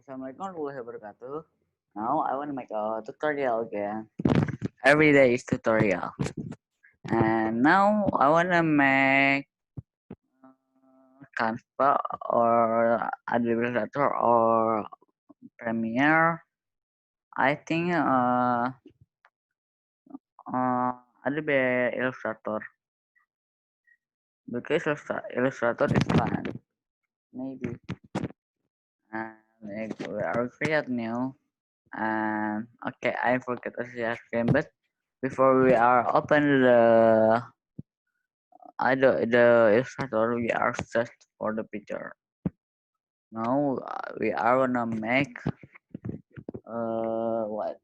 Assalamualaikum warahmatullahi wabarakatuh. Now I want to make a tutorial again. Every day is tutorial. And now I want to make Canva or Adobe Illustrator or Premiere. I think Adobe Illustrator because Illustrator is fun. Maybe. And we are create new. And okay, I forget to share screen, but before we are open the Illustrator, we are searched for the picture. Now we are gonna make what?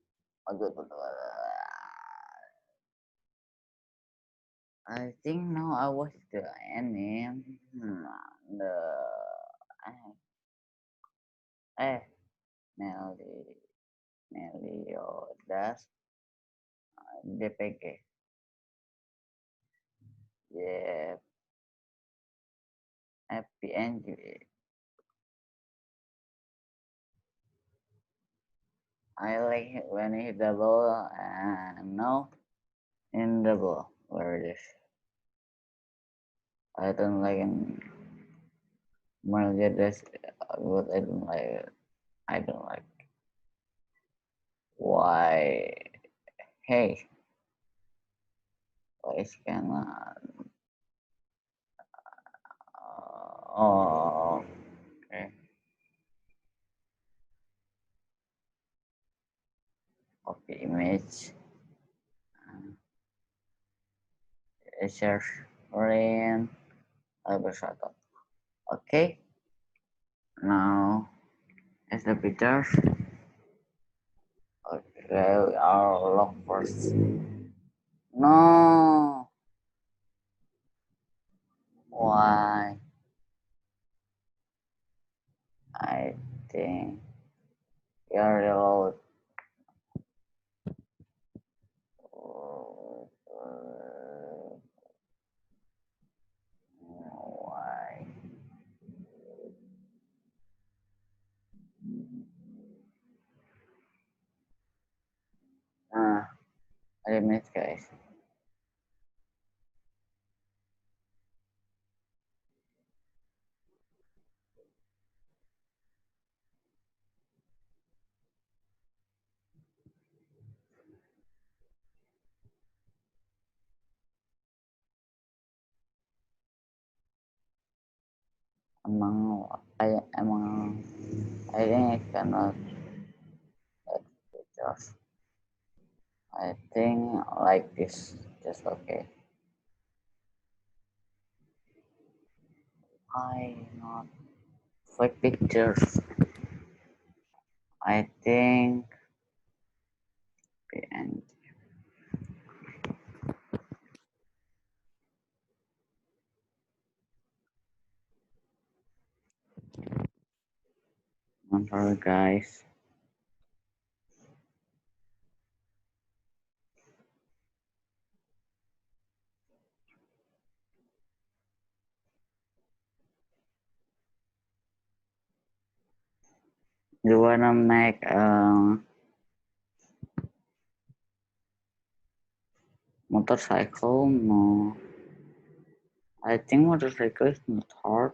I think now I watch the anime. The eh Nelly Meliodas DPG. Yeah, FPNG. I like it when it double and no in double. Where it is? I don't like in Meliodas. What I don't like. I don't like. Why? Hey, why is cannot? Oh, okay. Copy image. Share screen. Illustrator. Okay. Now, as the pictures. Okay, we are lock first. No. Why? I think you're reload. Why? I missed guys. Emang I think I cannot get pictures. I think like this just okay. I not fake pictures. I think and sorry guys. You wanna make motorcycle? No. I think motorcycle is not hard.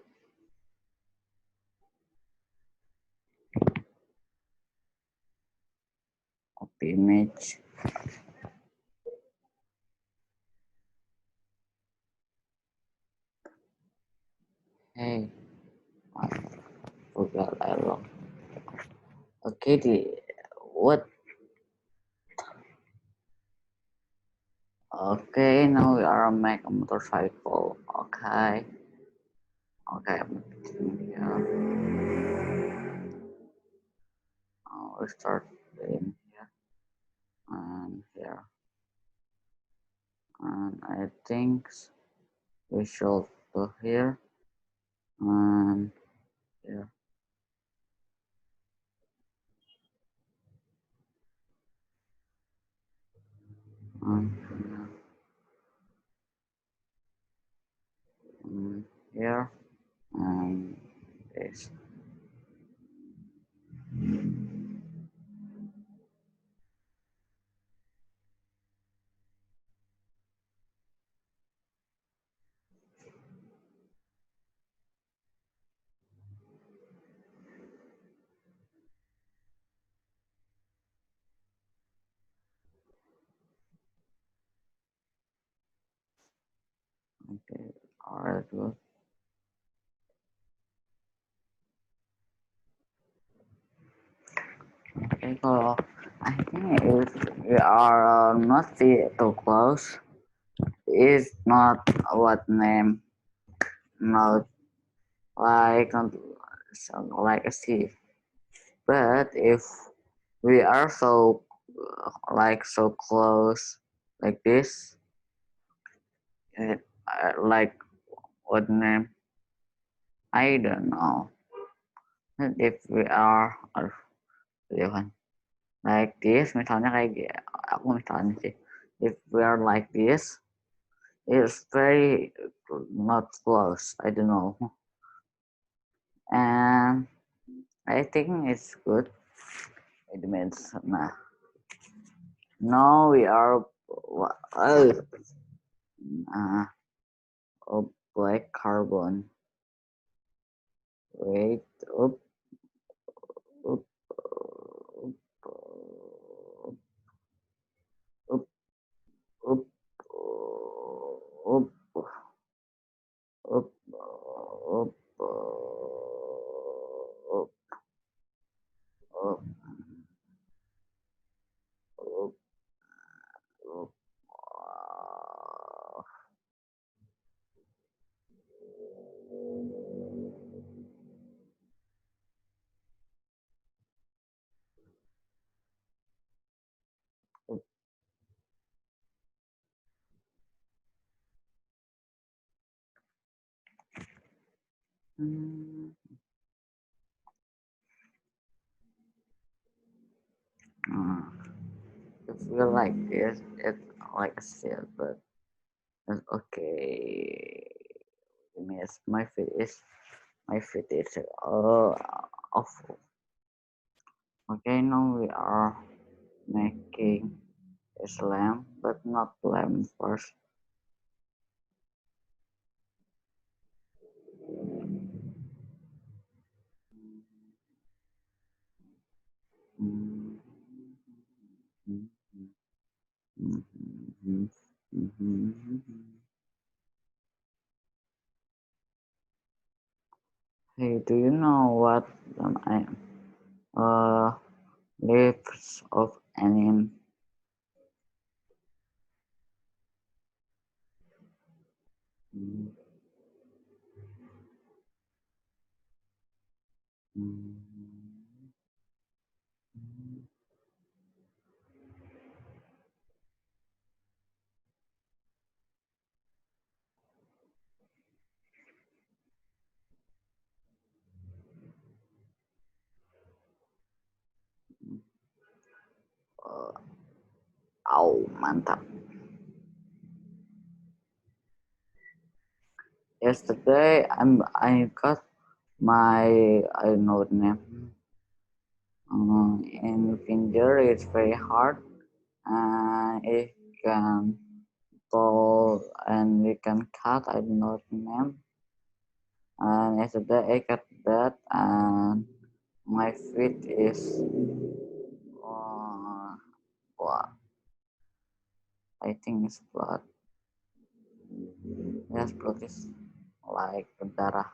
Copy image. Hey, I forgot I locked. Okay, what? Okay, now we are make a motorcycle. Okay. Okay, I'm here. We start in here and here. And I think we should go here and here. And here and this. quite good. Okay, kalau I think if we are not too close, is not what name, not like like a sea. But if we are so like so close like this, it, like what name? I don't know. If we are like this, misalnya kayak aku misalnya sih, if we are like this, it's very not close. I don't know, and I think it's good. It means nah. Now we are uh, black carbon. Wait, up, up, up, up, up, up, up, up, up, up, up. If we like this, it's like a seal, but it's okay. Miss my feet is awful. Okay, now we are making a slam, but not lamp first. Hey, do you know what I leaves of anim? Oh, mantap. Yesterday, I got my I don't know the name. In finger, it's very hard, and it can pull and we can cut. I don't know the name. And yesterday I cut that, and my feet is what I think it's blood. Yes, blood is like darah.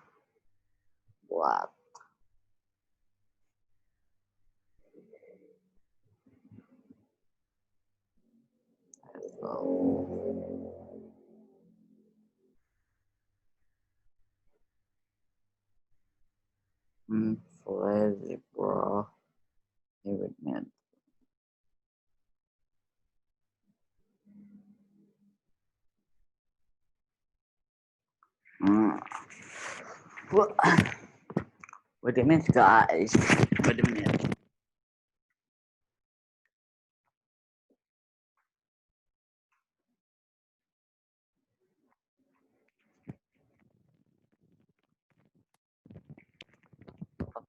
What? So, lazy bro. Even it. Mm. What? Wait a minute, guys. Wait a minute.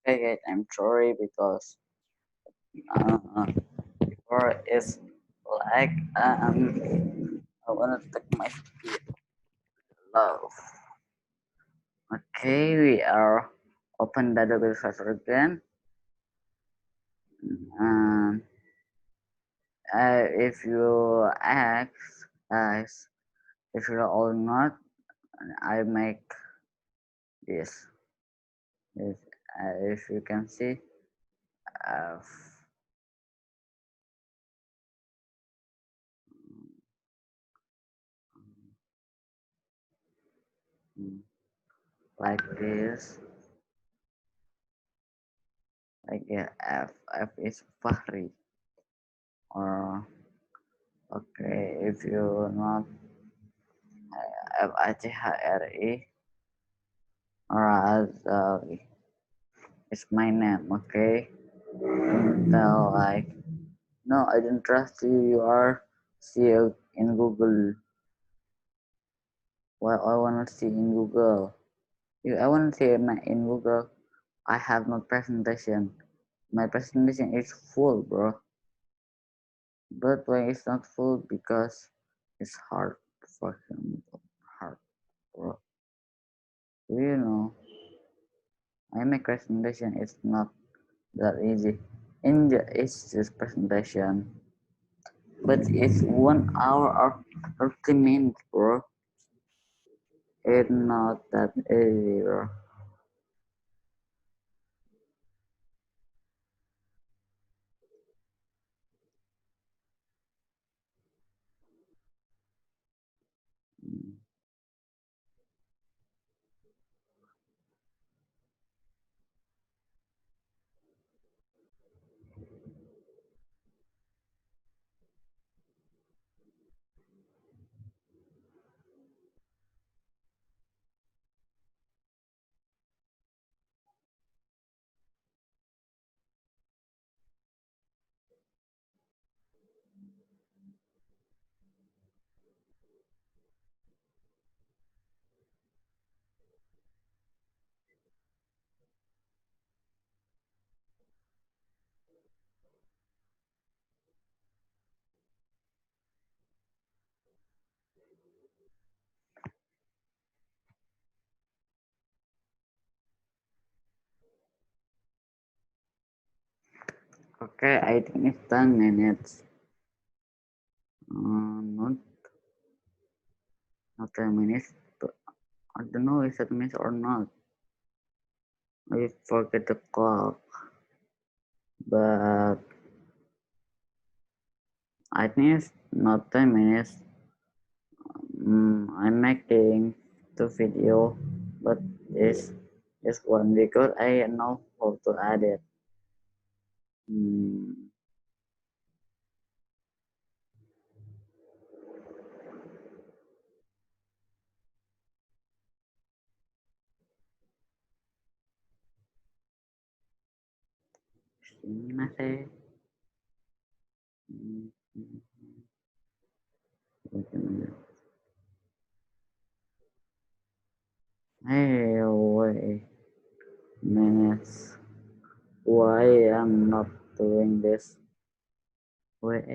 Okay, guys, I'm sorry because uh, before it's like I wanna take my feet low. Okay, we are open the double shutter again. And if you ask guys if you all not I make this. This if you can see, uh, like this. Like yeah, F is Fahri. Or okay, if you not Fahri or Azali, it's my name. Okay, tell like no, I don't trust you. You are see you in Google. Well, I wanna see in Google. You, I wanna see in Google. I have no presentation. My presentation is full, bro. But why it's not full? Because it's hard, fucking hard, bro. Do you know? I make presentation. It's not that easy. In the it's just presentation, but it's 1 hour or 30 minutes, bro. It's not that easy, bro. Okay, I think it's 10 minutes. Not 10 minutes. I don't know if it minutes or not. I forget the clock, but I think it's not 10 minutes. I'm making the video, but this one because I know how to add it. Hmm, sini masih. Hmm, Hey, wait minutes. Why I'm not doing this? Wait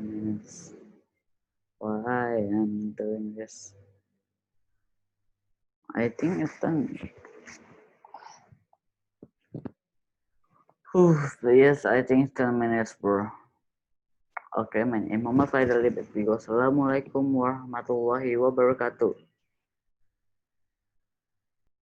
minutes. Why I'm doing this? I think it's done. Yes, I think it's 10 minutes, bro. Okay, man. Muhammad Faisal Assalamualaikum warahmatullahi wabarakatuh.